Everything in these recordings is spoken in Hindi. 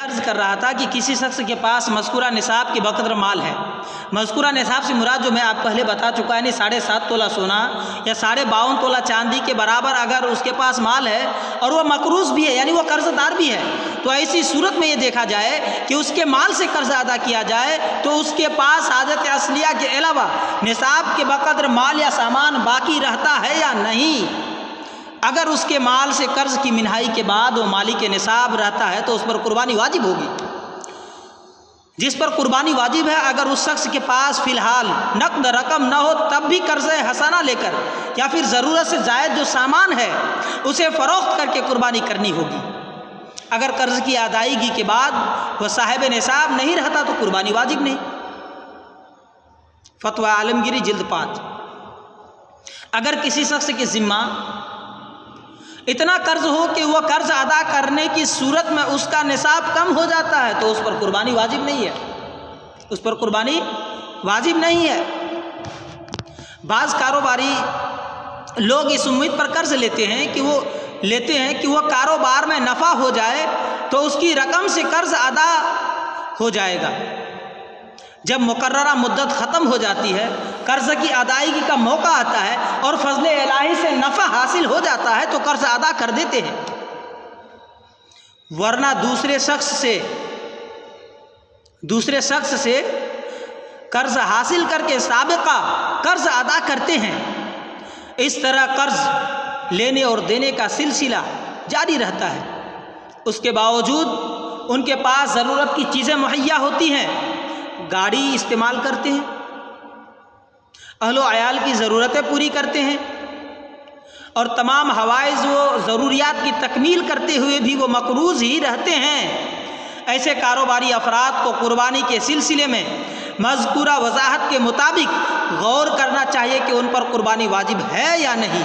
अर्ज़ कर रहा था कि किसी शख्स के पास मज़कूरा निसाब के बकदर माल है। मज़कूरा निसाब से मुराद जो मैं आप पहले बता चुका है, यानी 7.5 तोला सोना या 52.5 तोला चांदी के बराबर अगर उसके पास माल है और वह मकरूज़ भी है, यानी वह कर्ज़दार भी है, तो ऐसी सूरत में ये देखा जाए कि उसके माल से कर्ज़ अदा किया जाए तो उसके पास हाजत असलिया के अलावा निसाब के बकदर माल या सामान बाकी रहता है या नहीं। अगर उसके माल से कर्ज की मिनहाई के बाद वो मालिक निसाब रहता है तो उस पर कुर्बानी वाजिब होगी। जिस पर कुर्बानी वाजिब है, अगर उस शख्स के पास फ़िलहाल नकद रकम न हो तब भी कर्ज़ हसाना लेकर या फिर ज़रूरत से ज़ायद जो सामान है उसे फ़रोख्त करके कुर्बानी करनी होगी। अगर कर्ज़ की अदायगी के बाद वह साहिब निसाब नहीं रहता तो कुर्बानी वाजिब नहीं। फतवा आलमगीरी जिल्द 5। अगर किसी शख्स के ज़िम्मा इतना कर्ज हो कि वह कर्ज अदा करने की सूरत में उसका निसाब कम हो जाता है तो उस पर कुर्बानी वाजिब नहीं है, उस पर कुर्बानी वाजिब नहीं है। बाज़ कारोबारी लोग इस उम्मीद पर कर्ज लेते हैं कि वह कारोबार में नफ़ा हो जाए तो उसकी रकम से कर्ज अदा हो जाएगा। जब मुकर्ररा मुद्दत ख़त्म हो जाती है, कर्ज़ की अदायगी का मौका आता है और फजले इलाही से नफ़ा हासिल हो जाता है तो कर्ज़ अदा कर देते हैं, वरना दूसरे शख्स से कर्ज़ हासिल करके साबिक़ा कर्ज़ अदा करते हैं। इस तरह कर्ज़ लेने और देने का सिलसिला जारी रहता है। उसके बावजूद उनके पास ज़रूरत की चीज़ें मुहैया होती हैं, गाड़ी इस्तेमाल करते हैं, अहलो अयाल की ज़रूरतें पूरी करते हैं और तमाम हवाइज व ज़रूरियात की तकमील करते हुए भी वो मकरूज़ ही रहते हैं। ऐसे कारोबारी अफराद को कुर्बानी के सिलसिले में मज़कूरा वजाहत के मुताबिक गौर करना चाहिए कि उन पर कुर्बानी वाजिब है या नहीं।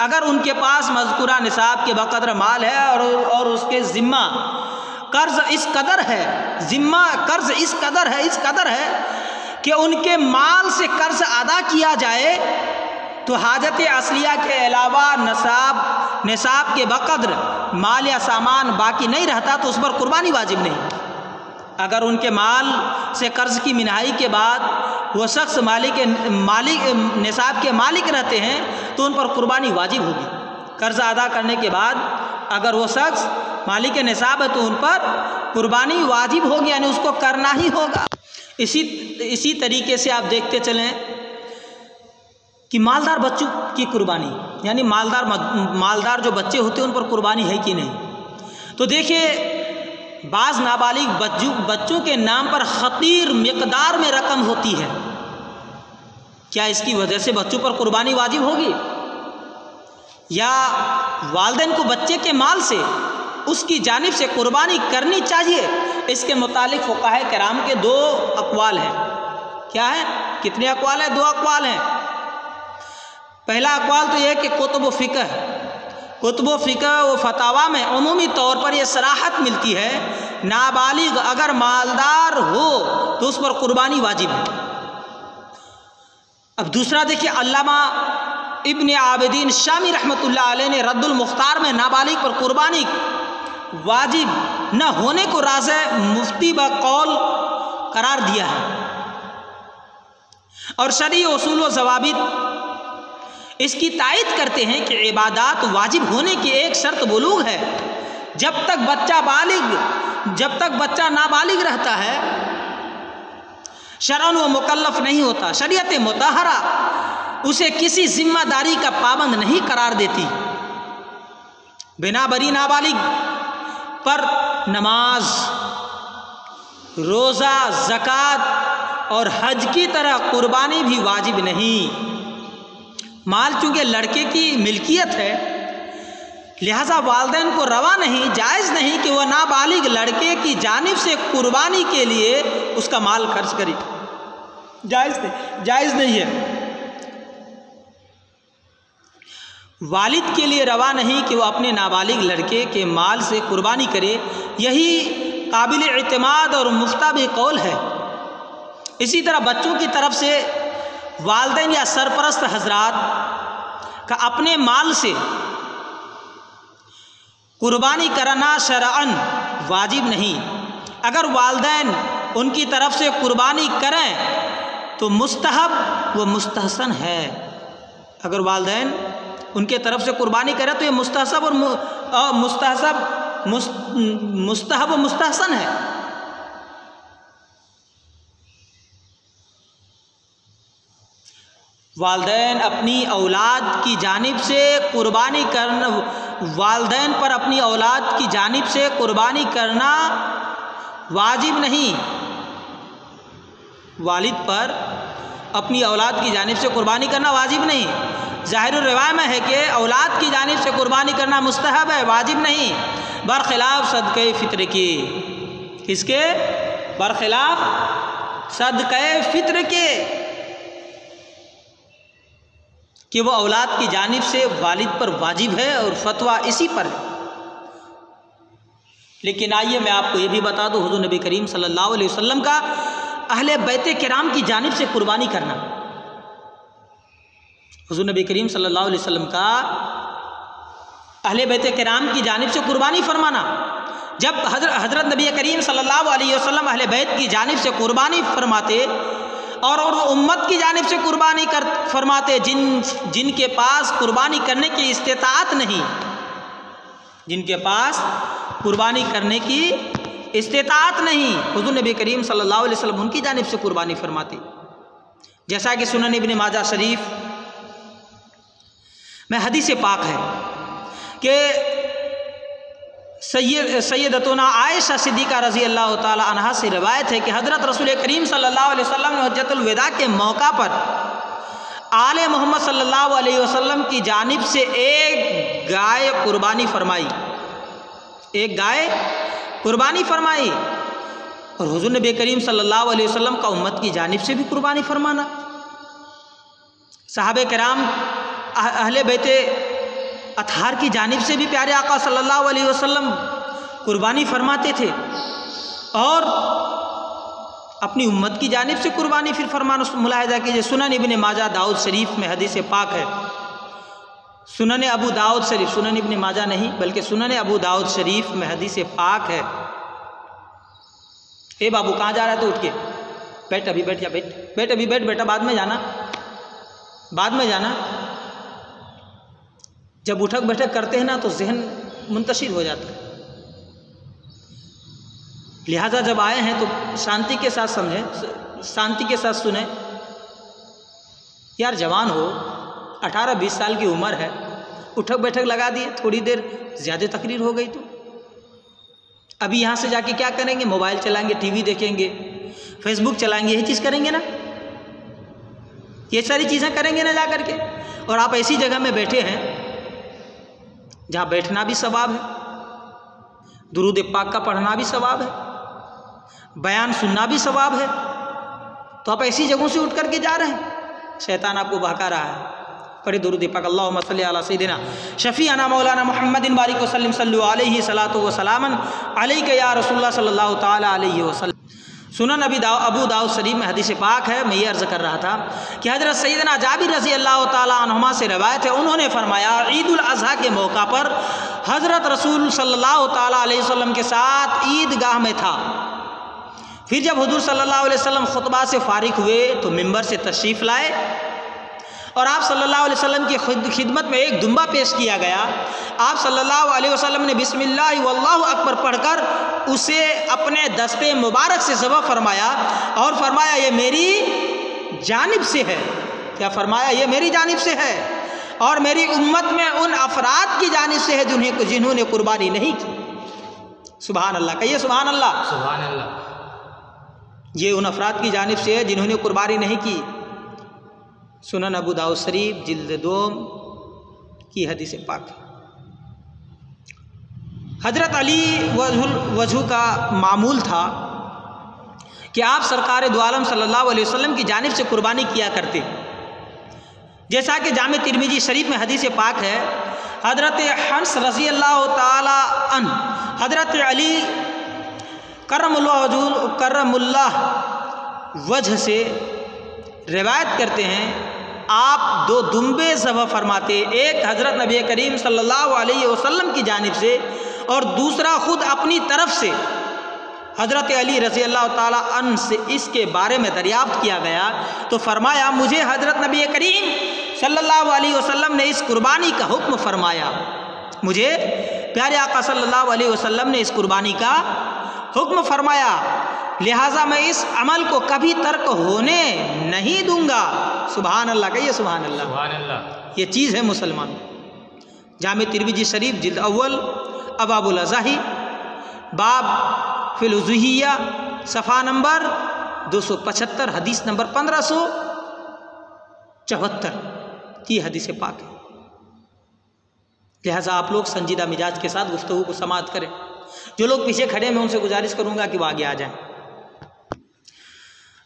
अगर उनके पास मज़कूरा निसाब के बकदर माल है और उसके ज़िम्मा कर्ज़ इस कदर है कि उनके माल से कर्ज़ अदा किया जाए तो हाजत असलिया के अलावा निसाब के बकदर माल या सामान बाकी नहीं रहता तो उस पर कुर्बानी वाजिब नहीं। अगर उनके माल से कर्ज़ की मिनहाई के बाद वो शख्स निसाब के मालिक रहते हैं तो उन पर कुर्बानी वाजिब होगी। कर्ज़ अदा करने के बाद अगर वो शख्स मालिक निसाब है तो उन पर कुर्बानी वाजिब होगी, यानी उसको करना ही होगा। इसी तरीके से आप देखते चलें कि मालदार बच्चों की कुर्बानी, यानी मालदार जो बच्चे होते हैं उन पर कुर्बानी है कि नहीं। तो देखिए, बाज़ नाबालिग बच्चों के नाम पर ख़तीर मिक़दार में रकम होती है, क्या इसकी वजह से बच्चों पर कुर्बानी वाजिब होगी या वालिदैन को बच्चे के माल से उसकी जानिब से कुर्बानी करनी चाहिए? इसके मुतालिक फ़ुक़हा किराम के 2 अक़वाल हैं। क्या है? कितने अक़वाल हैं? 2 अक़वाल हैं। पहला अक़वाल तो यह है कि कुतुब फ़िक़ह व फतावा में उमूमी तौर पर यह सराहत मिलती है, नाबालिग अगर मालदार हो तो उस पर कुर्बानी वाजिब है। अब दूसरा देखिए, अल्लामा इब्न आबिदीन शामी रहमतुल्लाह अलैह ने रद्दुल मुख्तार में नाबालिग पर कुर्बानी वाजिब न होने को राज़े मुफ्ती बकौल करार दिया है और शरई उसूल व ज़वाबित इसकी तायद करते हैं कि इबादात वाजिब होने की एक शर्त बुलूग है। जब तक बच्चा नाबालिग रहता है, शरअन व मुकल्लफ नहीं होता, शरीयत मुतहरा उसे किसी जिम्मेदारी का पाबंद नहीं करार देती। बिनाबरी नाबालिग पर नमाज, रोज़ा, ज़कात और हज की तरह कुर्बानी भी वाजिब नहीं। माल चूँकि लड़के की मिल्कियत है, लिहाजा वालिदैन को रवा नहीं, जायज़ नहीं कि वह नाबालिग लड़के की जानिब से कुर्बानी के लिए उसका माल खर्च करे। जायज़ नहीं है। वालिद के लिए रवा नहीं कि वह अपने नाबालिग लड़के के माल से कुर्बानी करे। यही काबिल इत्माद और मुफ्ताबी कौल है। इसी तरह बच्चों की तरफ से वालिदैन या सरपरस्त हजरात का अपने माल से कुर्बानी करना शरअन वाजिब नहीं। अगर वालिदैन उनकी तरफ से कुर्बानी करें तो मुस्तहब व मुस्तहसन है। अगर वालिदैन उनके तरफ से कुर्बानी करें तो ये मुस्तहब और मुस्तहब व मुस्तहसन है। वालिदैन अपनी औलाद की जानिब से कुर्बानी करना, वालिदैन पर अपनी औलाद की जानिब से कुर्बानी करना वाजिब नहीं। वालिद पर अपनी औलाद की जानिब से कुर्बानी करना वाजिब नहीं। ज़ाहिर रिवायत में है कि औलाद की जानिब से कुर्बानी करना मुस्तहब है, वाजिब नहीं। बरखिलाफ सदक़े फ़ित्र की, किसके बरखिलाफ सदक़े फ़ित्र के, कि वो औलाद की जानिब से वालिद पर वाजिब है और फतवा इसी पर है। लेकिन आइए मैं आपको ये भी बता दूँ, हुज़ूर नबी करीम सल्लल्लाहु अलैहि वसल्लम का अहले बैत किराम की जानिब से कुर्बानी करना, हुज़ूर नबी करीम सल्लल्लाहु अलैहि वसल्लम का अहले बैत किराम की जानिब से कुर्बानी फरमाना। जब हज़रत नबी करीम सल्लल्लाहु अलैहि वसल्लम अहले बैत की जानिब से कुर्बानी फरमाते और उम्मत की जानिब से कुर्बानी फरमाते जिनके पास कुर्बानी करने की इस्तिताअत नहीं, जिनके पास कुर्बानी करने की इस्तिताअत नहीं, हुज़ूर नबी करीम सल्लल्लाहु अलैहि वसल्लम उनकी जानिब से कुर्बानी फरमाते। जैसा कि सुनन इब्न माजा शरीफ में हदीस पाक है कि सैयदतुना आयशा सिद्दीक़ा रज़ी अल्लाह ताला अन्हा से रिवायत है कि हज़रत रसूल करीम सल्लल्लाहु अलैहि वसल्लम ने हज्जतुल विदा के मौका पर आले मोहम्मद सल्लल्लाहु अलैहि वसल्लम की जानिब से एक गाय कुर्बानी फरमाई, एक गाय कुर्बानी फरमाई। और हुज़ूर नबी करीम सल्लल्लाहु अलैहि वसल्लम का उम्मत की जानिब से भी कुर्बानी फरमाना। सहाबे किराम अहले बैते अतहार की जानिब से भी प्यारे आका सल्लल्लाहु अलैहि वसल्लम कुर्बानी फरमाते थे और अपनी उम्मत की जानिब से कुर्बानी फिर फरमाना। मुलाहिज़ा कीजिए, सुनन इब्न माजा दाऊद शरीफ में हदीस पाक है, सुनन अबू दाऊद शरीफ, सुनन इब्न माजा नहीं बल्कि सुनन अबू दाऊद शरीफ में हदीस पाक है। ए बाबू कहाँ जा रहा है तो उठ के बैठ, अभी बैठ जा, बैठ अभी बैठ बेटा, बाद में जाना, बाद में जाना। जब उठक बैठक करते हैं ना तो जहन मुंतशिर हो जाता है। लिहाजा जब आए हैं तो शांति के साथ समझें, शांति के साथ सुने। यार जवान हो, 18-20 साल की उम्र है, उठक बैठक लगा दिए, थोड़ी देर ज़्यादा तकरीर हो गई तो अभी यहाँ से जाके क्या करेंगे? मोबाइल चलाएंगे, टीवी देखेंगे, फेसबुक चलाएंगे, यही चीज़ करेंगे ना, ये सारी चीज़ें करेंगे ना जा करके। और आप ऐसी जगह में बैठे हैं जहाँ बैठना भी सवाब है, दुरूद पाक का पढ़ना भी सवाब है, बयान सुनना भी सवाब है, तो आप ऐसी जगहों से उठ करके जा रहे हैं। शैतान आपको बहका रहा है। पढ़े दुरूद पाक, अल्लाहुम्मा सल्ली अला सय्यिदिना शफीअना मौलाना मुहम्मदिन बारिक वसल्लिम सल्लु अलैहि सलातु व सलामन अलैका या रसूलुल्लाह सल्लल्लाहु ताला अलैहि वसल्लम। सुनन अबू दाऊद शरीफ में हदीस पाक है। मैं ये अर्ज़ कर रहा था कि हज़रत सैयदना जाबिर रज़ी अल्लाह ताला अन्हुमा से रवायत है, उन्होंने फरमाया ईद उल अज़हा के मौका पर हज़रत रसूल सल्लल्लाहु ताला अलैहि वसल्लम के साथ ईदगाह में था। फिर जब हुज़ूर सल्लल्लाहु अलैहि वसल्लम खुतबा से फारिग हुए तो मिंबर से तशरीफ़ लाए और आप सल्लल्लाहु अलैहि वसल्लम की खिदमत में एक दुम्बा पेश किया गया। आप सल्लल्लाहु अलैहि वसल्लम ने बिस्मिल्लाह वल्लाहु अकबर पढ़कर उसे अपने दस्ते मुबारक से ज़बह फरमाया और फरमाया ये मेरी जानिब से है। क्या फरमाया? ये मेरी जानिब से है और मेरी उम्मत में उन अफराद की जानिब से है जिन्होंने कुर्बानी नहीं की। सुभान अल्लाह, कहिए सुभान अल्लाह। सुभान अल्लाह। ये उन अफराद की जानिब से है जिन्होंने कुर्बानी नहीं की। सुनन अबू दाऊद शरीफ जिल्द 2 की हदीस पाक। हजरत अली वजह का मामूल था कि आप सरकार दो आलम सल्लल्लाहु अलैहि वसल्लम की जानिब से कुर्बानी किया करते, जैसा कि जामे तिरमिजी शरीफ में हदीस पाक है। हजरत हंस रज़ी अल्लाह ताला अन हजरत अली करमुल्लाह वजह से रिवायत करते हैं, आप 2 दुम्बे ज़बह फरमाते, एक हज़रत नबी करीम सल्लल्लाहु अलैहि वसल्लम की जानिब से और दूसरा खुद अपनी तरफ से हज़रत अली रज़ी अल्लाह ताला अन्हु से इसके बारे में दरियाफ्त किया गया तो फरमाया, मुझे हज़रत नबी करीम सल्लल्लाहु अलैहि वसल्लम ने इस कुर्बानी का हुक्म फरमाया, मुझे प्यारे आका सल्लल्लाहु अलैहि वसल्लम ने इस कुर्बानी का हुक्म फरमाया, लिहाजा मैं इस अमल को कभी तर्क होने नहीं दूंगा। सुभान अल्लाह, कहिए सुभान अल्लाह। सुभान अल्लाह। ये चीज़ है मुसलमान। जामे तिरमिजी शरीफ जिल्द अव्वल अबाबुल अज़ाही बाब फिल उज़ुहिया सफ़ा नंबर 275 हदीस नंबर 1574 की हदीस पाक है। लिहाजा आप लोग संजीदा मिजाज के साथ गुफ्तगू को समाअत करें। जो लोग पीछे खड़े हैं मैं उनसे गुजारिश करूंगा कि वो आगे आ जाएं।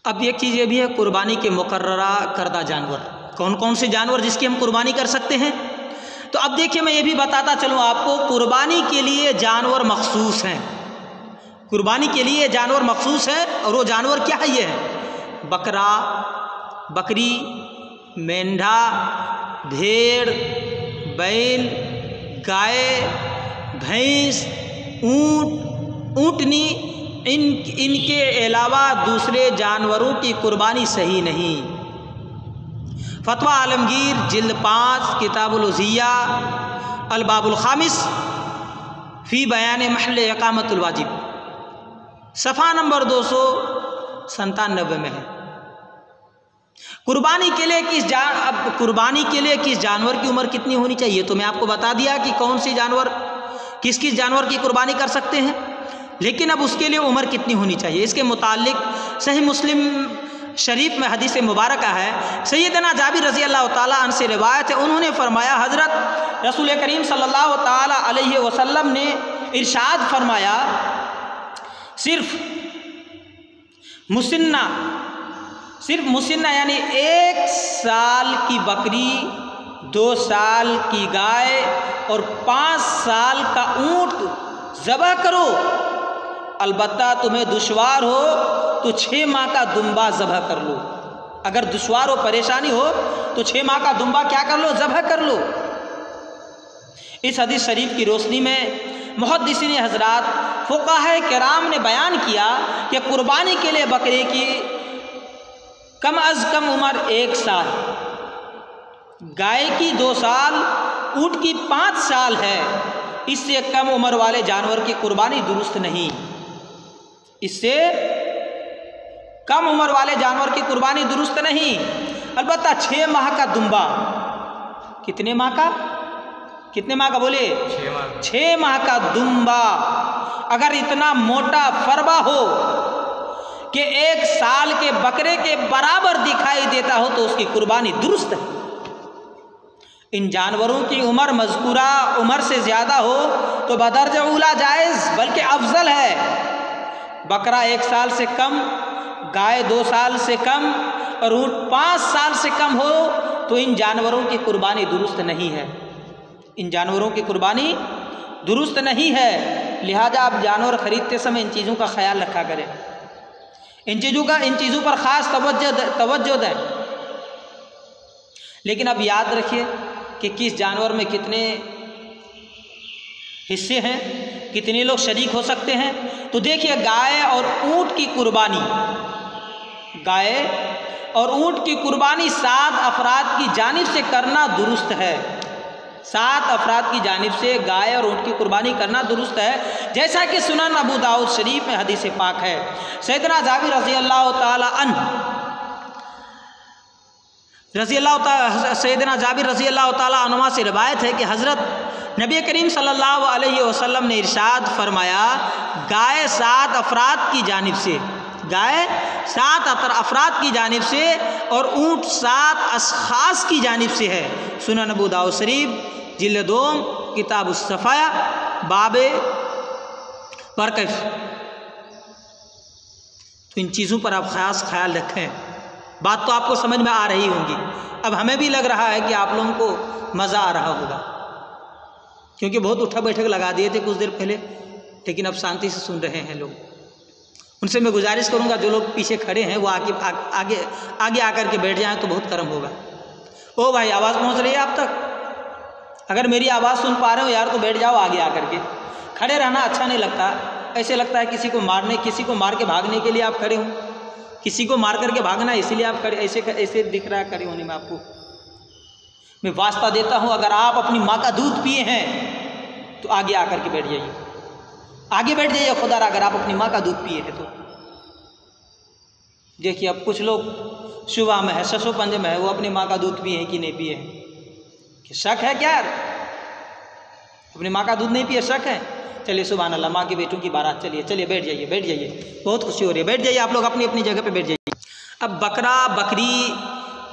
अब एक चीज़ ये भी है, कुर्बानी के मुकर्ररा करदा जानवर कौन कौन से जानवर जिसकी हम कुर्बानी कर सकते हैं। तो अब देखिए मैं ये भी बताता चलूँ आपको, कुर्बानी के लिए जानवर मखसूस हैं। कुर्बानी के लिए जानवर मखसूस है और वो जानवर क्या है? ये है बकरा, बकरी, मेंढा, भेड़, बैल, गाय, भैंस, ऊँट, ऊँटनी, इनके अलावा दूसरे जानवरों की कुर्बानी सही नहीं। फतवा आलमगीर जिल्द 5 किताबुल उज़िया अल-बाबुल खामिस फ़ी बयान महल इकामतुल वाजिब सफ़ा नंबर 297 में है। कुर्बानी के लिए कुर्बानी के लिए किस जानवर की उम्र कितनी होनी चाहिए? तो मैं आपको बता दिया कि कौन सी जानवर किस किस जानवर की कुर्बानी कर सकते हैं, लेकिन अब उसके लिए उम्र कितनी होनी चाहिए इसके मुतालिक सही मुस्लिम शरीफ में हदीस मुबारक है। सैयदना जाबिर रज़ी अल्लाह ताला अन्हु से रिवायत है, उन्होंने फरमाया हज़रत रसूल करीम सल्लल्लाहु ताला अलैहि वसल्लम ने इरशाद फरमाया, सिर्फ मुसिन्ना यानी 1 साल की बकरी, 2 साल की गाय और 5 साल का ऊँट ज़बह करो। अलबत्ता तुम्हें दुश्वार हो तो 6 माह का दुम्बा ज़बह कर लो। अगर दुश्वार हो, परेशानी हो तो 6 माह का दुम्बा क्या कर लो? ज़बह कर लो। इस हदीस शरीफ की रोशनी में मुहद्दिसीन हज़रात फ़ुक़हा किराम ने बयान किया कि कुर्बानी के लिए बकरे की कम अज़ कम उम्र 1 साल, गाय की 2 साल, ऊँट की 5 साल है। इससे कम उम्र वाले जानवर की कुर्बानी दुरुस्त नहीं। इससे कम उम्र वाले जानवर की कुर्बानी दुरुस्त नहीं। अलबत्ता 6 माह का दुम्बा, कितने माह का बोलिए? 6 माह का दुम्बा अगर इतना मोटा फरबा हो कि 1 साल के बकरे के बराबर दिखाई देता हो तो उसकी कुर्बानी दुरुस्त है। इन जानवरों की उम्र मज़कूरा उम्र से ज़्यादा हो तो बदर्ज उला जायज़ बल्कि अफजल है। बकरा 1 साल से कम, गाय 2 साल से कम और ऊँट 5 साल से कम हो तो इन जानवरों की कुर्बानी दुरुस्त नहीं है। इन जानवरों की कुर्बानी दुरुस्त नहीं है। लिहाजा आप जानवर ख़रीदते समय इन चीज़ों का ख्याल रखा करें। इन चीज़ों पर ख़ास तवज्जो दें। लेकिन अब याद रखिए कि किस जानवर में कितने हिस्से हैं, कितने लोग शरीक हो सकते हैं। तो देखिए, गाय और ऊँट की कुर्बानी 7 अफराद की जानिब से करना दुरुस्त है। 7 अफराद की जानिब से गाय और ऊँट की कुर्बानी करना दुरुस्त है, जैसा कि सुनन अबू दाऊद शरीफ में हदीस पाक है। सैयदना जाबिर रज़ी अल्लाह ताला अन्हु सैयदना जाबिर रज़ी अल्लाह ताला अन्हुमा से रिवायत है कि हज़रत नबी करीम सल्लल्लाहु अलैहि वसल्लम ने इरशाद फरमाया, गाय 7 अफराद की जानिब से और ऊँट 7 अशख़ास की जानिब से है। सुनन अबू दाऊद शरीफ जिल्द 2 किताब उस-सफ़ा बाबे वरक़फ़। तो इन चीज़ों पर आप ख़ास ख्याल रखें। बात तो आपको समझ में आ रही होंगी। अब हमें भी लग रहा है कि आप लोगों को मज़ा आ रहा होगा, क्योंकि बहुत उठा बैठक लगा दिए थे कुछ देर पहले, लेकिन अब शांति से सुन रहे हैं लोग। उनसे मैं गुजारिश करूंगा जो लोग पीछे खड़े हैं वो आगे आकर के बैठ जाएं तो बहुत कर्म होगा। ओ भाई, आवाज़ पहुंच रही है आप तक? अगर मेरी आवाज़ सुन पा रहे हो यार तो बैठ जाओ आगे आकर के, खड़े रहना अच्छा नहीं लगता, ऐसे लगता है किसी को मार के भागने के लिए आप खड़े हों, किसी को मार करके भागना इसीलिए आप खड़े, ऐसे दिख रहा है खड़े होने में आपको। मैं वास्ता देता हूँ, अगर आप अपनी माँ का दूध पिए हैं तो आगे आकर के बैठ जाइए, आगे बैठ जाइए खुदा, अगर आप अपनी माँ का दूध पिए हैं तो। देखिए अब कुछ लोग सुबह में है, ससो पंजे में है, वो अपनी माँ का दूध पिए हैं कि नहीं पिए हैं, कि शक है क्या यार, अपनी माँ का दूध नहीं पिए, शक है। चलिए सुभान अल्लाह, माँ के बेटों की बारात, चलिए बैठ जाइए, बहुत खुशी हो रही है, बैठ जाइए आप लोग अपनी अपनी जगह पे बैठ जाइए। अब बकरा, बकरी,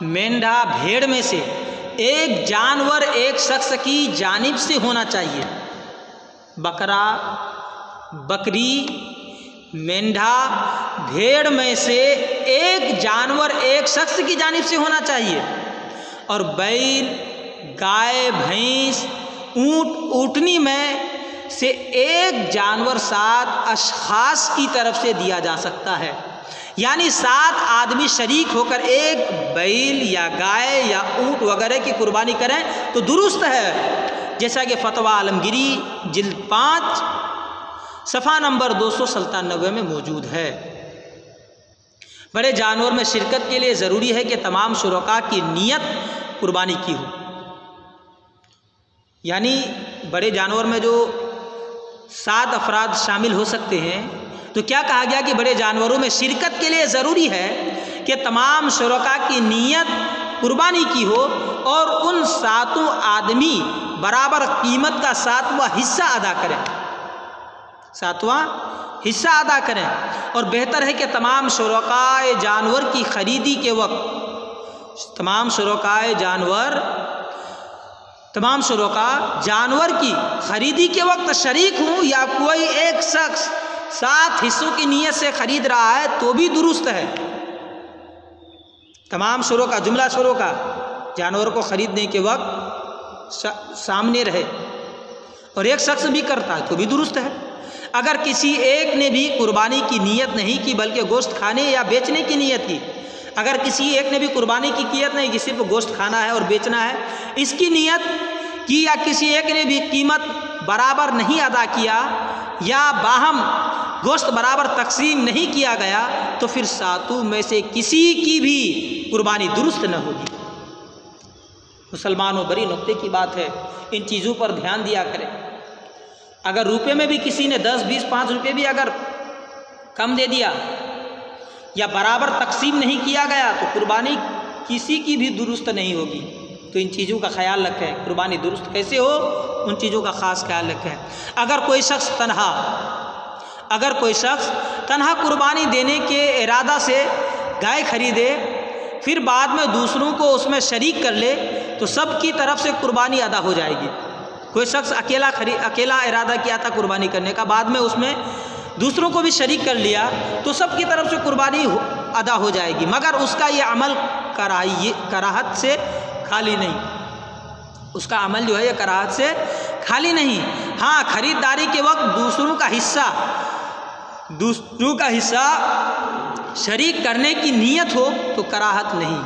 मेंढा, भेड़ में से एक जानवर एक शख्स की जानिब से होना चाहिए। बकरा, बकरी, मेंढा, भेड़ में से एक जानवर एक शख्स की जानिब से होना चाहिए। और बैल, गाय, भैंस, ऊँट, ऊँटनी में से एक जानवर 7 अशखास की तरफ से दिया जा सकता है। यानी 7 आदमी शरीक होकर एक बैल या गाय या ऊँट वगैरह की कुर्बानी करें तो दुरुस्त है, जैसा कि फतवा आलमगिरी जिल्द 5 सफ़ा नंबर 297 में मौजूद है। बड़े जानवर में शिरकत के लिए ज़रूरी है कि तमाम शुरका की नीयत कुर्बानी की हो। यानी बड़े जानवर में जो 7 अफराद शामिल हो सकते हैं, तो क्या कहा गया कि बड़े जानवरों में शिरकत के लिए ज़रूरी है कि तमाम शुरका की नीयत कुर्बानी की हो और उन 7 आदमी बराबर कीमत का 7वां हिस्सा अदा करें, 7वां हिस्सा अदा करें। और बेहतर है कि तमाम शुरकाए जानवर की खरीदी के वक्त, तमाम शुरका जानवर की खरीदी के वक्त शरीक हूँ, या कोई एक शख्स 7 हिस्सों की नीयत से खरीद रहा है तो भी दुरुस्त है। तमाम शुरका, जुमला शुरका जानवर को खरीदने के वक्त सामने रहे और एक शख्स भी करता है तो भी दुरुस्त है। अगर किसी एक ने भी कुर्बानी की नीयत नहीं की बल्कि गोश्त खाने या बेचने की नीयत की, अगर किसी एक ने भी कुर्बानी की नीयत नहीं कि सिर्फ गोश्त खाना है और बेचना है, इसकी नीयत की, या किसी एक ने भी कीमत बराबर नहीं अदा किया या बाहम गोश्त बराबर तकसीम नहीं किया गया, तो फिर 7 में से किसी की भी कुर्बानी दुरुस्त न होगी। मुसलमानों, बड़ी नुक्ते की बात है, इन चीज़ों पर ध्यान दिया करें। अगर रुपए में भी किसी ने 10, 20, 5 रुपये भी अगर कम दे दिया या बराबर तकसीम नहीं किया गया तो कुर्बानी किसी की भी दुरुस्त नहीं होगी। तो इन चीज़ों का ख्याल रखें, कुर्बानी दुरुस्त कैसे हो, उन चीज़ों का ख़ास ख्याल रखें। अगर कोई शख्स तन्हा कुर्बानी देने के इरादा से गाय खरीदे, फिर बाद में दूसरों को उसमें शरीक कर ले, तो सब की तरफ से कुर्बानी अदा हो जाएगी। कोई शख्स अकेला इरादा किया था कुर्बानी करने का, बाद में उसमें दूसरों को भी शरीक कर लिया, तो सब की तरफ से कुर्बानी अदा हो जाएगी, मगर उसका ये अमल कराहत से खाली नहीं, उसका अमल जो है ये कराहत से खाली नहीं। हाँ, खरीदारी के वक्त दूसरों का हिस्सा शरीक करने की नीयत हो तो कराहत नहीं।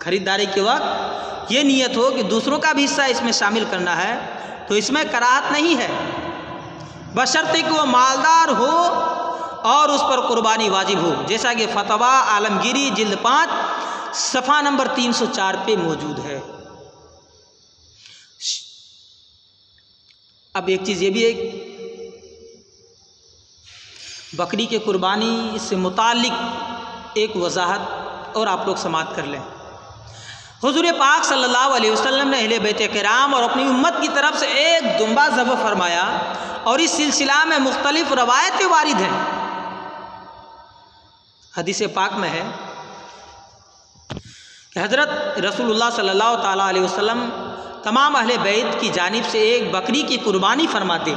खरीदारी के वक्त ये नीयत हो कि दूसरों का भी हिस्सा इसमें शामिल करना है तो इसमें कराहत नहीं है, बशर्ते कि वो मालदार हो और उस पर कुर्बानी वाजिब हो, जैसा कि फतवा आलमगिरी जिल्द 5 सफ़ा नंबर 304 पे मौजूद है। अब एक चीज़ ये भी है, बकरी के कुर्बानी से मुतालिक एक वजाहत और आप लोग समाअत कर लें। हुज़ूर पाक सल्लल्लाहु अलैहि वसल्लम ने अहले बैत किराम और अपनी उम्मत की तरफ से एक दुम्बा ज़ब्ह फरमाया और इस सिलसिला में मुख्तलिफ रवायतें वारिद हैं। हदीस पाक में है कि हज़रत रसूलुल्लाह सल्लल्लाहु ताला अलैहि वसल्लम तमाम अहले बैत की जानिब से एक बकरी की कुर्बानी फरमाते।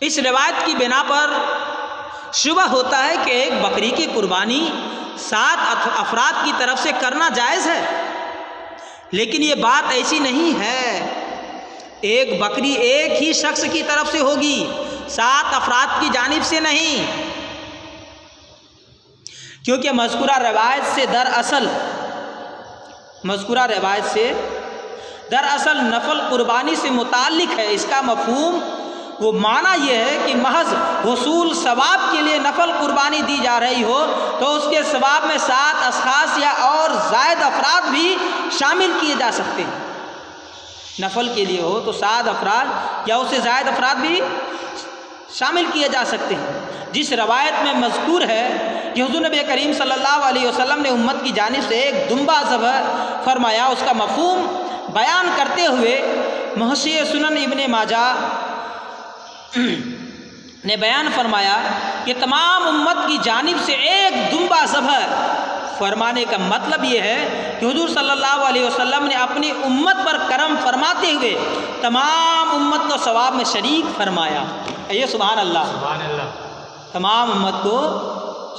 इस रिवायत की बिना पर शुबह होता है कि एक बकरी की कुर्बानी 7 अफराद की तरफ से करना जायज़ है, लेकिन ये बात ऐसी नहीं है। एक बकरी एक ही शख्स की तरफ से होगी, 7 अफराद की जानिब से नहीं, क्योंकि मज़कूरा रिवायत से दरअसल नफल कुर्बानी से मुताल्लिक है। इसका मफहूम वो माना यह है कि महज हुसूल सवाब के लिए नफल कुर्बानी दी जा रही हो तो उसके सवाब में 7 अशखास या और ज़ायद अफराद भी शामिल किए जा सकते हैं। नफल के लिए हो तो 7 अफराद या उससे ज़ायद अफराद भी शामिल किए जा सकते हैं। जिस रवायत में मज़कूर है कि हुज़ूर नबी करीम सल्लल्लाहु अलैहि वसल्लम ने उम्मत की जानिब से एक दुम्बा ज़बह फरमाया, उसका मफ़हूम बयान करते हुए मुहस्सिन सुनन इब्ने माजा ने बयान फरमाया कि तमाम उम्मत की जानिब से एक दुम्बा ज़बह फरमाने का मतलब ये है कि हुज़ूर सल्लल्लाहु अलैहि वसल्लम ने अपनी उम्मत पर करम फरमाते हुए तमाम उम्मत को सवाब में शरीक फरमाया। ये सुभान अल्लाह, सुभान अल्लाह, तमाम उम्मत को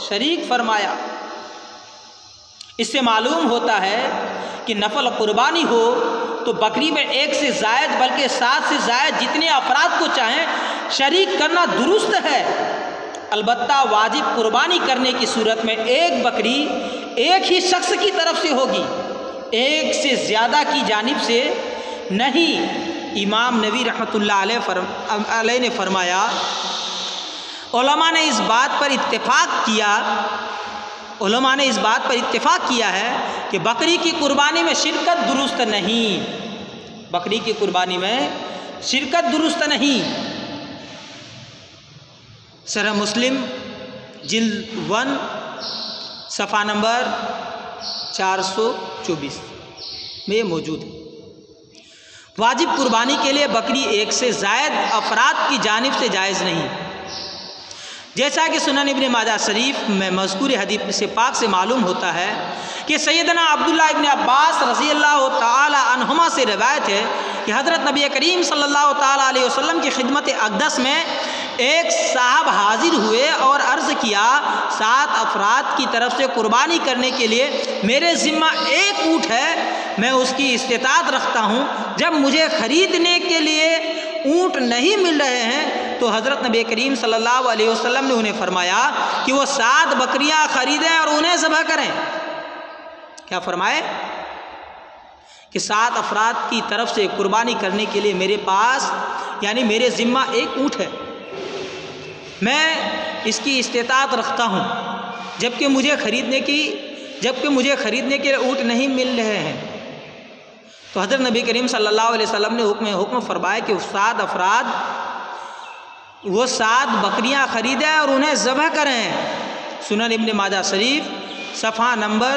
शरीक फरमाया। इससे मालूम होता है कि नफल कुर्बानी हो तो बकरी में 1 से ज़ायद बल्कि 7 से ज़ायद जितने अफराद को चाहें शरीक करना दुरुस्त है। अलबत्ता वाजिब कुर्बानी करने की सूरत में एक बकरी एक ही शख्स की तरफ से होगी, एक से ज़्यादा की जानिब से नहीं। इमाम नबी रहमतुल्लाह अलैह ने फरमाया, उलमा ने इस बात पर इत्तेफाक किया है कि बकरी की कुर्बानी में शिरकत दुरुस्त नहीं, बकरी की कुर्बानी में शिरकत दुरुस्त नहीं। सरह मुस्लिम जिल्द 1 सफ़ा नंबर 424 में मौजूद है। वाजिब कुर्बानी के लिए बकरी 1 से ज़ायद अफराद की जानिब से जायज़ नहीं, जैसा कि सुनन इब्ने माजा शरीफ में मज़कूर हदीस से पाक से मालूम होता है कि सैयदना अब्दुल्लाह इब्ने अब्बास रज़ियल्लाहु ताला अन्हुमा से रिवायत है कि हज़रत नबी करीम सल्लल्लाहु ताला अलैहि वसल्लम की खिदमत अक़दस में एक साहब हाजिर हुए और अर्ज़ किया, 7 अफराद की तरफ से कुर्बानी करने के लिए मेरे ज़िम्मा 1 ऊँट है, मैं उसकी इस्तेताअत रखता हूँ। जब मुझे ख़रीदने के लिए ऊँट नहीं मिल रहे हैं तो हज़रत नबी करीम सल्लल्लाहु अलैहि वसल्लम ने उन्हें फरमाया कि वो 7 बकरियाँ ख़रीदें और उन्हें ज़बह करें। क्या फरमाए कि 7 अफराद की तरफ से कुर्बानी करने के लिए मेरे पास यानी मेरे ज़िम्मा 1 ऊँट है, मैं इसकी इस्तेताअत रखता हूँ, जबकि मुझे ख़रीदने के लिए ऊँट नहीं मिल रहे हैं। तो हज़रत नबी करीम सल्लल्लाहु अलैहि वसल्लम ने हुक्म फरमाया कि 7 अफराद वो 7 बकरियां ख़रीदें और उन्हें ज़बह करें। सुनन इब्ने माजा शरीफ सफ़ा नंबर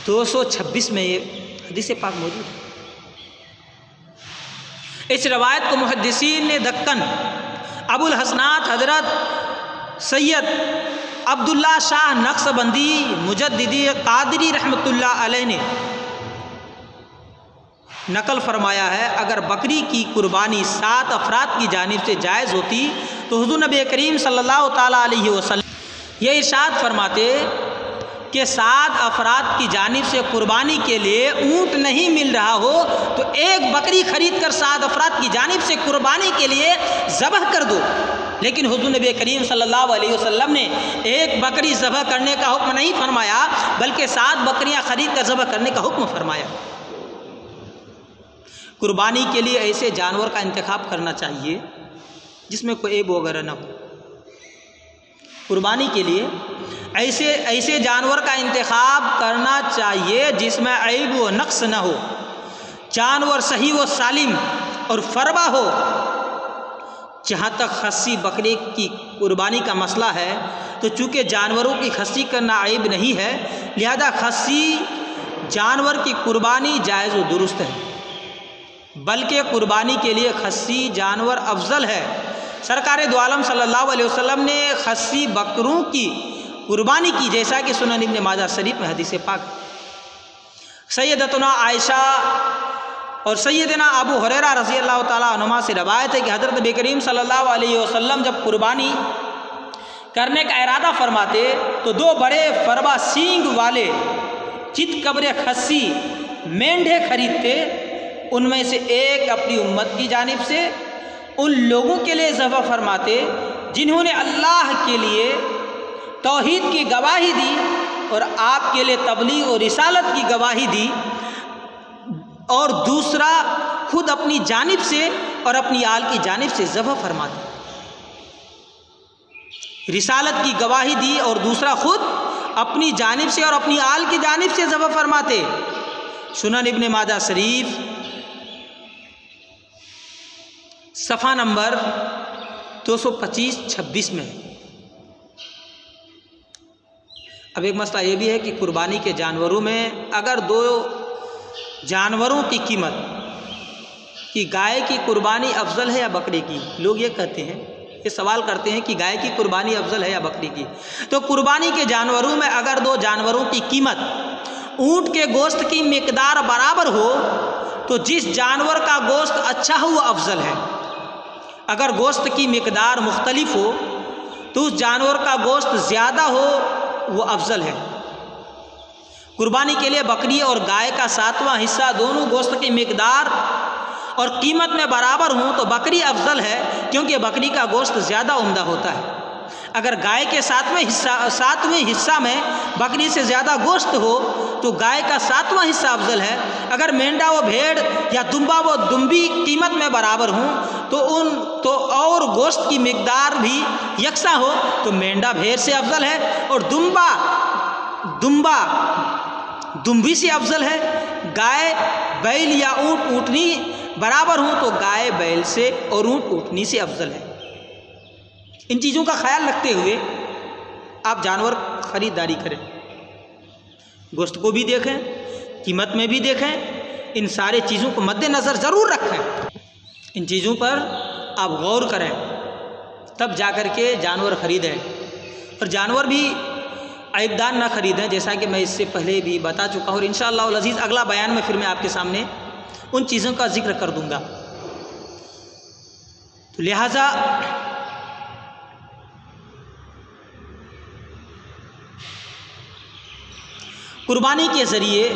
226 में ये हदीस पाक मौजूद है। इस रवायत को मुहद्दिसीन ने दक्कन अबुल हसनात हज़रत सैयद अब्दुल्ला शाह नक्शबंदी मुजद्दिदी कादरी रहमतुल्लाह अलैह ने नकल फरमाया है, अगर बकरी की कुर्बानी 7 अफराद की जानिब से जायज़ होती तो हुज़ूर नबी करीम सल्लल्लाहु ताला अलैहि वसल्लम ये इरशाद फरमाते कि 7 अफराद की जानिब से कुर्बानी के लिए ऊँट नहीं मिल रहा हो तो एक बकरी ख़रीद कर 7 अफराद की जानिब से कुर्बानी के लिए ज़बह कर दो। लेकिन हुज़ूर नबी करीम सल्लल्लाहु अलैहि वसल्लम ने एक बकरी ज़बह करने का हुक्म नहीं फरमाया बल्कि 7 बकरियाँ ख़रीद कर ज़बह करने का हुक्म फरमाया। कुर्बानी के लिए ऐसे जानवर का इंतखाब करना चाहिए जिसमें कोई ऐब वगैरह न हो। कुर्बानी के लिए ऐसे जानवर का इंतखाब करना चाहिए जिसमें ऐब व नक्स न हो, जानवर सही व सालिम और फरबा हो। जहाँ तक खस्सी बकरे की कुर्बानी का मसला है तो चूँकि जानवरों की खस्सी करना ऐब नहीं है, लिहाजा खस्सी जानवर की कुर्बानी जायज़ व दुरुस्त है, बल्कि कुर्बानी के लिए खस्सी जानवर अफजल है। सरकार दो आलम सल्लल्लाहु अलैहि वसल्लम ने खस्सी बकरों की कुर्बानी की, जैसा कि सुनन इब्ने माजा शरीफ में हदीस पाक। सैयदतुना आयशा और सैयदना अबू हुरैरा रज़ी अल्लाह ताला अन्हुमा से रवायत है कि हज़रत नबी करीम सल्लल्लाहु अलैहि वसल्लम जब कुर्बानी करने का इरादा फरमाते तो 2 बड़े फरबा सींग वाले चितकबरे खस्सी मेंढे खरीदते, उनमें से एक अपनी उम्मत की जानिब से उन लोगों के लिए ज़बह फरमाते जिन्होंने अल्लाह के लिए तौहीद की गवाही दी और आपके लिए तबलीग और रिसालत की गवाही दी। और दूसरा खुद अपनी जानिब से और अपनी आल की जानिब से ज़बह फरमाते। रिसालत की गवाही दी और दूसरा खुद अपनी जानिब से और अपनी आल की जानिब से ज़बह फरमाते। सुनन इब्ने माजा शरीफ सफ़ा नंबर 225-26 में। अब एक मसला ये भी है कि कुर्बानी के जानवरों में अगर दो जानवरों की कीमत, कि गाय की कुर्बानी अफजल है या बकरे की, लोग ये कहते हैं, ये सवाल करते हैं कि गाय की कुर्बानी अफजल है या बकरी की। तो कुर्बानी के जानवरों में अगर दो जानवरों की कीमत ऊंट के गोश्त की मिकदार बराबर हो तो जिस जानवर का गोश्त अच्छा हो वो अफजल है। अगर गोश्त की मिकदार मुख्तलिफ हो तो उस जानवर का गोश्त ज़्यादा हो वो अफजल है। कुर्बानी के लिए बकरी और गाय का 7वां हिस्सा दोनों गोश्त की मिकदार और कीमत में बराबर हों तो बकरी अफजल है, क्योंकि बकरी का गोश्त ज़्यादा उम्दा होता है। अगर गाय के 7वें हिस्सा में बकरी से ज़्यादा गोश्त हो तो गाय का 7वां हिस्सा अफजल है। अगर मेंढा व भेड़ या दुम्बा व दुम्बी कीमत में बराबर हों तो और गोश्त की मिकदार भी यकसा हो तो मेंढा भेड़ से अफजल है और दुम्बा दुम्बी से अफजल है। गाय बैल या ऊँट ऊँटनी बराबर हों तो गाय बैल से और ऊँट ऊँटनी से अफजल है। इन चीज़ों का ख्याल रखते हुए आप जानवर ख़रीदारी करें, गोश्त को भी देखें, कीमत में भी देखें, इन सारे चीज़ों को मद्देनज़र ज़रूर रखें। इन चीज़ों पर आप गौर करें, तब जा कर के जानवर ख़रीदें। और जानवर भी ऐबदार ना ख़रीदें, जैसा कि मैं इससे पहले भी बता चुका हूँ। और इंशाअल्लाह अल अज़ीज़ अगला बयान में फिर मैं आपके सामने उन चीज़ों का जिक्र कर दूँगा। तो लिहाजा कुर्बानी के ज़रिए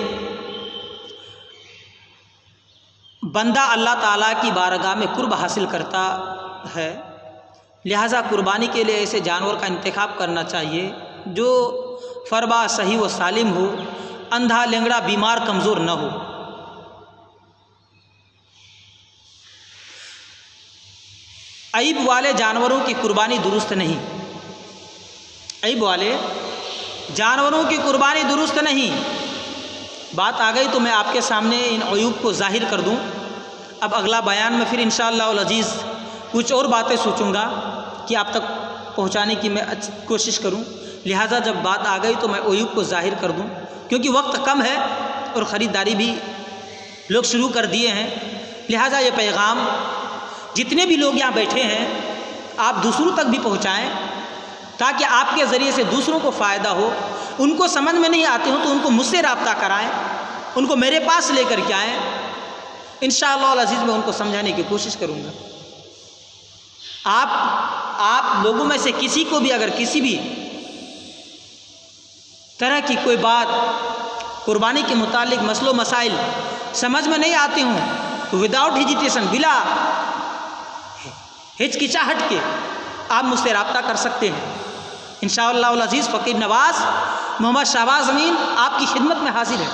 बंदा अल्लाह ताला की बारगाह में कुर्ब हासिल करता है। लिहाजा कुर्बानी के लिए ऐसे जानवर का इंतखाब करना चाहिए जो फरबा सही व सालिम हो, अंधा लेंगड़ा बीमार कमज़ोर न हो। ऐब वाले जानवरों की कुर्बानी दुरुस्त नहीं, ऐब वाले जानवरों की कुर्बानी दुरुस्त नहीं। बात आ गई तो मैं आपके सामने इन अयूब को ज़ाहिर कर दूं। अब अगला बयान में फिर इंशाअल्लाह अल अज़ीज़ कुछ और बातें सोचूंगा कि आप तक पहुंचाने की मैं कोशिश करूं। लिहाजा जब बात आ गई तो मैं अयूब को ज़ाहिर कर दूं, क्योंकि वक्त कम है और ख़रीदारी भी लोग शुरू कर दिए हैं। लिहाजा ये पैगाम जितने भी लोग यहाँ बैठे हैं आप दूसरों तक भी पहुँचाएँ, ताकि आपके ज़रिए से दूसरों को फ़ायदा हो। उनको समझ में नहीं आते हो तो उनको मुझसे रब्ता कराएं, उनको मेरे पास लेकर के आएँ। इंशाअल्लाह अल अज़ीज़ मैं उनको समझाने की कोशिश करूँगा। आप लोगों में से किसी को भी अगर किसी भी तरह की कोई बात कुर्बानी के मुतालिक मसलो मसाइल समझ में नहीं आते हों तो विदाउट हेजिटेशन, बिला हिचकिचाहट के आप मुझसे रब्ता कर सकते हैं। इंशाअल्लाह अल अज़ीज़ फ़कीर नवाज़ मोहम्मद शहबाज अमीन आपकी खिदमत में हाजिर है।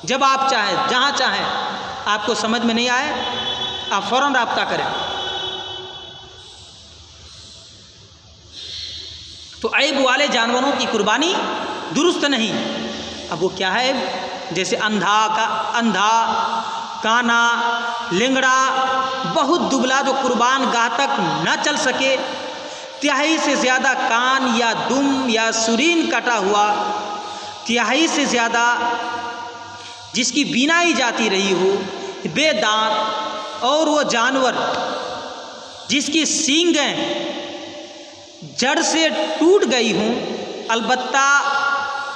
जब आप चाहें, जहाँ चाहें, आपको समझ में नहीं आए आप फ़ौरन रब्ता करें। तो ऐब वाले जानवरों की कुर्बानी दुरुस्त नहीं। अब वो क्या है? जैसे अंधा, काना, लेंगड़ा, बहुत दुबला जो कुर्बान गाह तक न चल सके, तिहाई से ज़्यादा कान या दुम या सुरीन कटा हुआ, तिहाई से ज़्यादा जिसकी बीनाई जाती रही हो, बेदांत, और वो जानवर जिसकी सींगें जड़ से टूट गई हों, अलबत्ता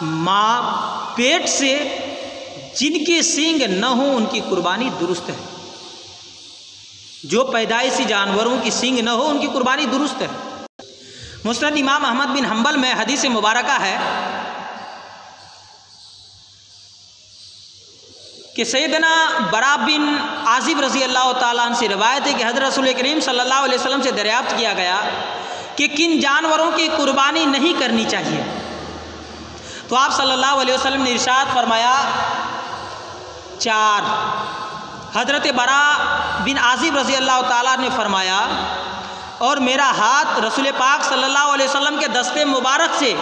माँ पेट से जिनके सींग न हों उनकी कुर्बानी दुरुस्त है। जो पैदाइशी जानवरों की सींग न हो उनकी कुर्बानी दुरुस्त है। मुस्नद इमाम अहमद बिन हम्बल में हदीस मुबारका है कि सैयदना बरा बिन आज़िब रज़ी अल्लाह ताला अन्हु से रिवायत है कि हज़रत रसूल करीम सल्लल्लाहु अलैहि वसल्लम से दरियाफ्त किया गया कि किन जानवरों की कुर्बानी नहीं करनी चाहिए। तो आप सल्लल्लाहु अलैहि वसल्लम ने इरशाद फरमाया 4। हज़रत बरा बिन आज़िब रज़ी अल्लाह ताला ने फरमाया, और मेरा हाथ रसूल पाक सल्लल्लाहु अलैहि वसल्लम के दस्ते मुबारक से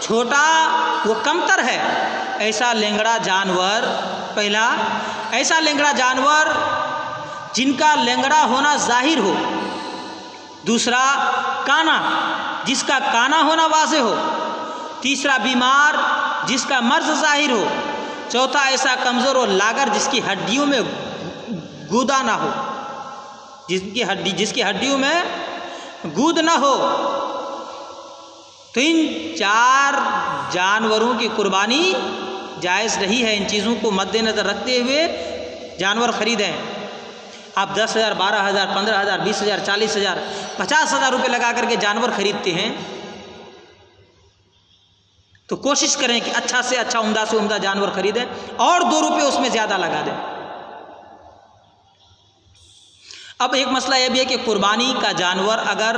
छोटा वो कमतर है। ऐसा लेंगड़ा जानवर, पहला ऐसा लेंगड़ा जानवर जिनका लेंगड़ा होना जाहिर हो। दूसरा काना, जिसका काना होना वाज़ेह हो। तीसरा बीमार, जिसका मर्ज जाहिर हो। चौथा ऐसा कमज़ोर और लागर जिसकी हड्डियों में गूदा ना हो, जिसकी हड्डियों में गूद ना हो। तो इन 4 जानवरों की कुर्बानी जायज़ नहीं है। इन चीज़ों को मद्देनज़र रखते हुए जानवर ख़रीदें। आप 10,000, 12,000, 15,000, 20,000, 40,000, 50,000 रुपये लगा करके जानवर खरीदते हैं, तो कोशिश करें कि अच्छा से अच्छा, उम्दा से उम्दा जानवर खरीदें और 2 रुपये उसमें ज़्यादा लगा दें। अब एक मसला यह भी है कि कुर्बानी का जानवर अगर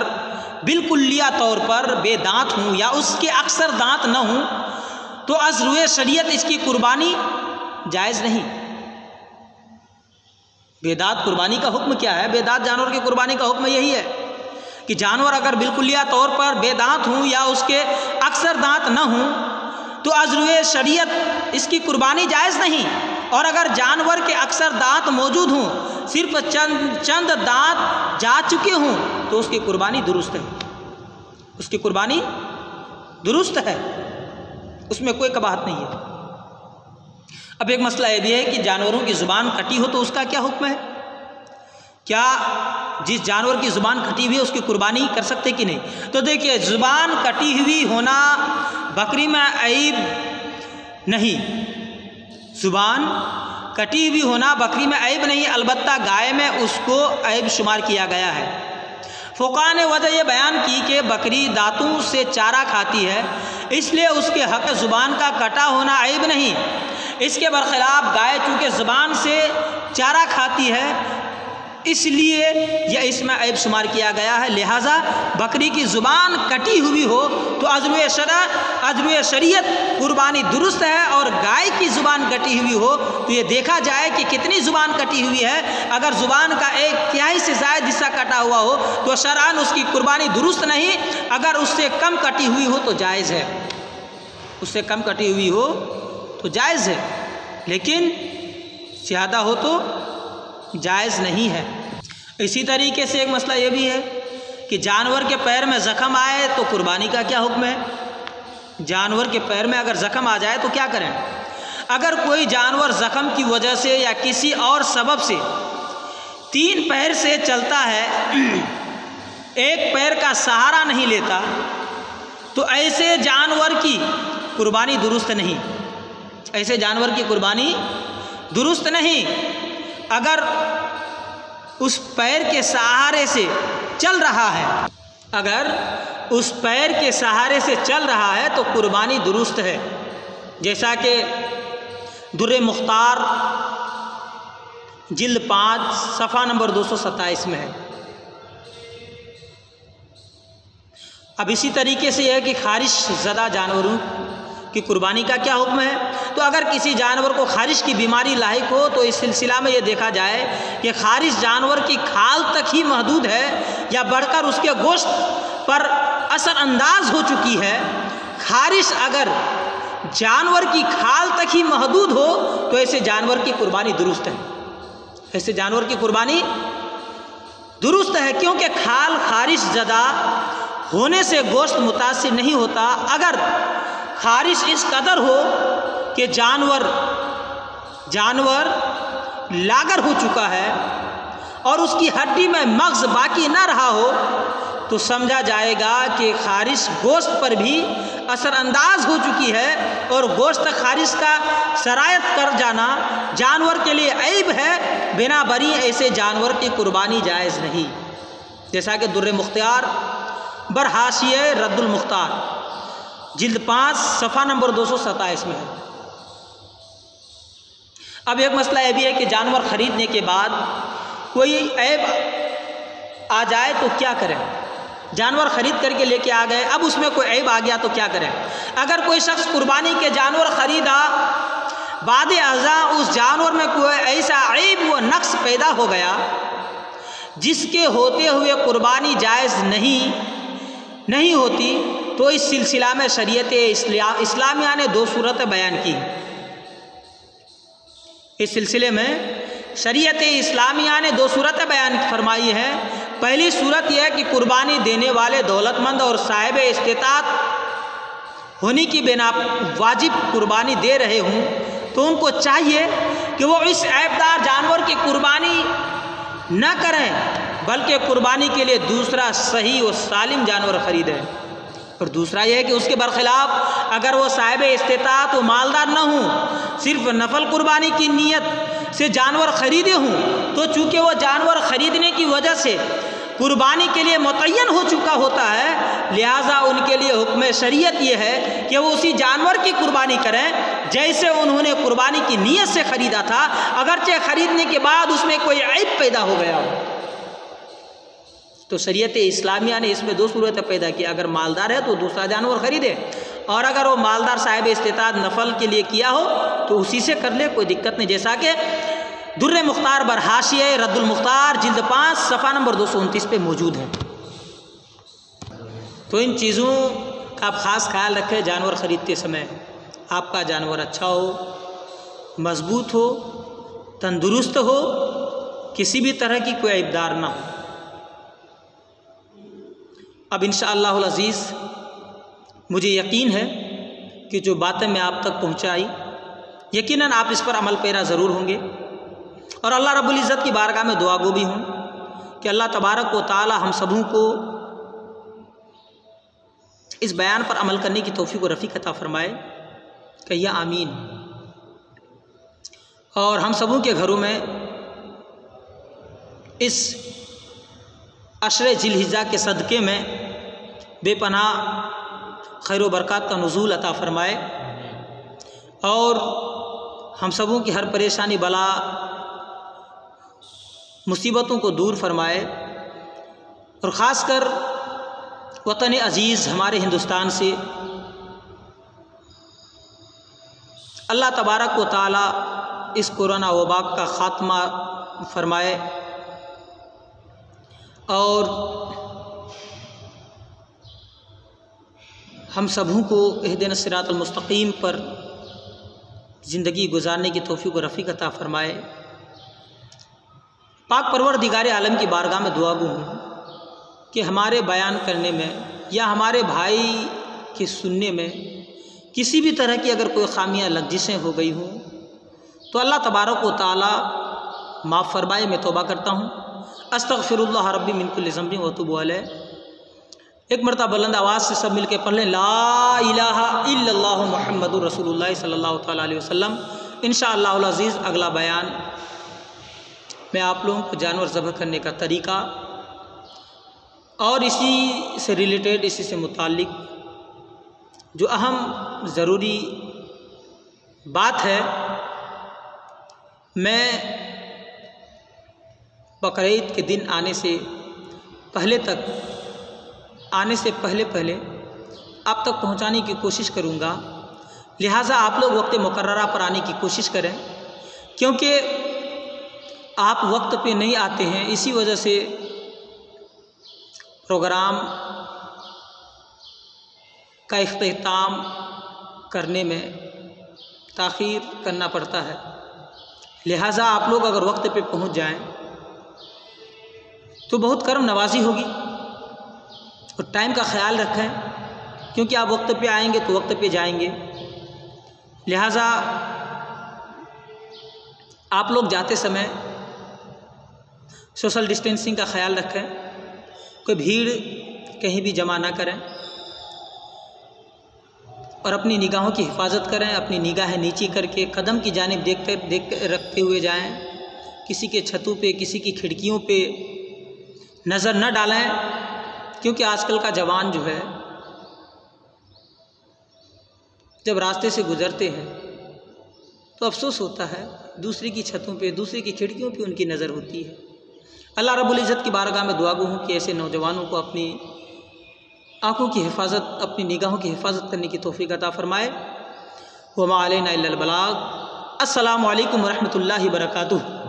बिल्कुलिया तौर पर बेदांत हूँ या उसके अक्सर दांत न हों, तो अज़रुए शरीयत इसकी कुर्बानी जायज़ नहीं। बेदांत कुर्बानी का हुक्म क्या है? बेदांत जानवर की कुर्बानी का हुक्म यही है कि जानवर अगर बिल्कुलिया तौर पर बेदांत हूँ या उसके अक्सर दांत न हों, तो अज़रुए शरीयत इसकी कुर्बानी जायज़ नहीं। और अगर जानवर के अक्सर दांत मौजूद हों, सिर्फ चंद दांत जा चुके हों, तो उसकी कुर्बानी दुरुस्त है। उसकी कुर्बानी दुरुस्त है, उसमें कोई कबाहत नहीं है। अब एक मसला यह भी है कि जानवरों की ज़ुबान कटी हो तो उसका क्या हुक्म है? क्या जिस जानवर की ज़ुबान कटी हुई है उसकी कुर्बानी कर सकते कि नहीं? तो देखिए, ज़ुबान कटी हुई होना बकरी में ऐब नहीं। ज़ुबान कटी हुई होना बकरी में ऐब नहीं, अलबत्ता गाय में उसको ऐब शुमार किया गया है। फ़ुक़हा ने वजह यह बयान की कि बकरी दांतों से चारा खाती है, इसलिए उसके हक़ ज़ुबान का कटा होना ऐब नहीं। इसके बरखिलाफ़ गाय चूँकि ज़ुबान से चारा खाती है, इसलिए यह इसमें ऐब शुमार किया गया है। लिहाजा बकरी की ज़ुबान कटी हुई हो तो अज़रुए शरीयत कुर्बानी दुरुस्त है, और गाय की ज़ुबान कटी हुई हो तो ये देखा जाए कि कितनी ज़ुबान कटी हुई है। अगर ज़ुबान का 1/3 से ज़ायद हिस्सा कटा हुआ हो तो शरअन उसकी कुर्बानी दुरुस्त नहीं। अगर उससे कम कटी हुई हो तो जायज़ है, उससे कम कटी हुई हो तो जायज़ है, लेकिन ज़्यादा हो तो जायज़ नहीं है। इसी तरीके से एक मसला ये भी है कि जानवर के पैर में ज़ख़म आए तो कुर्बानी का क्या हुक्म है? जानवर के पैर में अगर ज़ख़म आ जाए तो क्या करें? अगर कोई जानवर ज़ख़म की वजह से या किसी और सबब से 3 पैर से चलता है, एक पैर का सहारा नहीं लेता, तो ऐसे जानवर की कुर्बानी दुरुस्त नहीं। ऐसे जानवर की कुर्बानी दुरुस्त नहीं। अगर उस पैर के सहारे से चल रहा है, अगर उस पैर के सहारे से चल रहा है तो कुर्बानी दुरुस्त है, जैसा कि दुर्रे मुख्तार जिल्द 5 सफ़ा नंबर 227 में है। अब इसी तरीके से यह है कि खारिश ज़दा जानवरों की कुर्बानी का क्या हुक्म है? तो अगर किसी जानवर को खारिश की बीमारी लाहिक हो तो इस सिलसिला में ये देखा जाए कि खारिश जानवर की खाल तक ही महदूद है या बढ़कर उसके गोश्त पर असरअंदाज हो चुकी है। खारिश अगर जानवर की खाल तक ही महदूद हो तो ऐसे जानवर की कुर्बानी दुरुस्त है। ऐसे जानवर की कुर्बानी दुरुस्त है, क्योंकि खाल खारिश ज़दा होने से गोश्त मुतासिर नहीं होता। अगर खारिश इस कदर हो कि जानवर लागर हो चुका है और उसकी हड्डी में मग़ज़ बाकी ना रहा हो, तो समझा जाएगा कि खारिश गोश्त पर भी असरअंदाज हो चुकी है और गोश्त खारिश का सरायत कर जाना जानवर के लिए ऐब है। बिना बरी ऐसे जानवर की कुर्बानी जायज़ नहीं, जैसा कि दुर्रे मुख्तार बरहाशिए रद्दुल मुख्तार जिल्द 5 सफ़ा नंबर 227 में है। अब एक मसला यह भी है कि जानवर ख़रीदने के बाद कोई ऐब आ जाए तो क्या करें? जानवर ख़रीद करके लेके आ गए, अब उसमें कोई ऐब आ गया तो क्या करें? अगर कोई शख्स कुर्बानी के जानवर ख़रीदा बाद अज़ा उस जानवर में कोई ऐसा ऐब व नक्स पैदा हो गया जिसके होते हुए कुर्बानी जायज़ नहीं होती, तो इस सिलसिला में शरीयत इस्लामिया ने दो सूरतें बयान की। इस सिलसिले में शरीयत इस्लामिया ने दो सूरतें बयान फरमाई है। पहली सूरत यह है कि कुर्बानी देने वाले दौलतमंद और साहिब इस्तिताअत होने की बिना वाजिब कुर्बानी दे रहे हों तो उनको चाहिए कि वो इस ऐबदार जानवर की कुर्बानी न करें, बल्कि कुर्बानी के लिए दूसरा सही और सालिम जानवर ख़रीदें। और दूसरा यह है कि उसके बरखिलाफ़ अगर वो साहिब इस्तिताअत व मालदार न हों, सिर्फ नफल कुर्बानी की नीयत से जानवर ख़रीदे हों, तो चूँकि वो जानवर ख़रीदने की वजह से कुर्बानी के लिए मुतय्यन हो चुका होता है, लिहाजा उनके लिए हुक्म शरीयत ये है कि वो उसी जानवर की कुर्बानी करें जैसे उन्होंने कुर्बानी की नीयत से ख़रीदा था, अगरचे ख़रीदने के बाद उसमें कोई ऐब पैदा हो गया हो। तो शरीयत इस्लामिया ने इसमें दो सूरतें पैदा की, अगर मालदार है तो दूसरा जानवर ख़रीदे, और अगर वो मालदार साहिब इस्तिताअत नफल के लिए किया हो तो उसी से कर ले, कोई दिक्कत नहीं। जैसा कि दुर्र मुख्तार बर हाशिया रद्दुल मुख्तार जिल्द 5 सफ़ा नंबर 229 पे मौजूद है। तो इन चीज़ों का आप ख़ास ख्याल रखें जानवर ख़रीदते समय। आपका जानवर अच्छा हो, मज़बूत हो, तंदुरुस्त हो, किसी भी तरह की कोई ऐबदार ना हो। अब इंशाअल्लाहुल अज़ीज़ मुझे यकीन है कि जो बातें मैं आप तक पहुँचाई, यकीनन आप इस पर अमल पैरा ज़रूर होंगे, और अल्लाह रब्बुल इज़्ज़त की बारगाह में दुआ गो भी हूँ कि अल्लाह तबारक व तआला हम सबों को इस बयान पर अमल करने की तौफ़ीक़ व रफ़ीक़ अता फ़रमाए। कहिए आमीन। और हम सबों के घरों में इस अशरे जिलहिज्जा के सदक़े में बेपनाह खैर व बरक़ात का नुज़ूल अता फ़रमाए, और हम सबों की हर परेशानी बला मुसीबतों को दूर फरमाए, और ख़ासकर वतन अज़ीज़ हमारे हिंदुस्तान से अल्लाह तबारक व तआला इस कोरोना वबा का ख़ात्मा फरमाए, और हम सबों को इहदिना सिरातल मुस्तक़ीम पर ज़िंदगी गुजारने की तौफ़ीक़ व रफ़ीक़ अता फ़रमाए। पाक परवरदिगार आलम की बारगाह में दुआ गो हूँ कि हमारे बयान करने में या हमारे भाई के सुनने में किसी भी तरह की अगर कोई खामियाँ लग़ज़िशें हो गई हों तो अल्लाह तबारक व तआला माफ़ फरमाए। मैं तौबा करता हूँ। अस्तग़फ़िरुल्लाह रब्बी मिन कुल्लि ज़ंबि व अतूबु अलैह। एक मरतबा बुलंद आवाज़ से सब मिल के पढ़ लें, ला इलाहा इल्लल्लाहु मुहम्मदुर रसूलुल्लाह सल्लल्लाहु तआला अलैहि वसल्लम। इंशाअल्लाहुल अज़ीज़ अगला बयान मैं आप लोगों को जानवर ज़बह करने का तरीक़ा और इसी से रिलेटेड, इसी से मुताल्लिक़ जो अहम ज़रूरी बात है, मैं बकरीद के दिन आने से पहले आप तक पहुंचाने की कोशिश करूंगा। लिहाजा आप लोग वक्त मुकर्ररा पर आने की कोशिश करें, क्योंकि आप वक्त पे नहीं आते हैं, इसी वजह से प्रोग्राम का इख्तिताम करने में ताख़ीर करना पड़ता है। लिहाजा आप लोग अगर वक्त पे पहुंच जाएं तो बहुत करम नवाजी होगी। और टाइम का ख्याल रखें, क्योंकि आप वक्त पे आएंगे तो वक्त पे जाएंगे। लिहाजा आप लोग जाते समय सोशल डिस्टेंसिंग का ख्याल रखें, कोई भीड़ कहीं भी जमा ना करें, और अपनी निगाहों की हिफाजत करें। अपनी निगाहें नीची करके कदम की जानिब देखते रखते हुए जाएं। किसी के छतों पे, किसी की खिड़कियों पे नज़र न डालें, क्योंकि आजकल का जवान जो है जब रास्ते से गुज़रते हैं तो अफसोस होता है, दूसरे की छतों पे, दूसरे की खिड़कियों पे उनकी नज़र होती है। अल्लाह रब्बुल इज़्ज़त की बारगाह में दुआ गो हूँ कि ऐसे नौजवानों को अपनी आँखों की हिफाजत, अपनी निगाहों की हिफाजत करने की तौफ़ीक़ अता फ़रमाए। वमा अलैना इल्लल बलाग। अस्सलामु अलैकुम वरहमतुल्लाहि वबरकातुहू।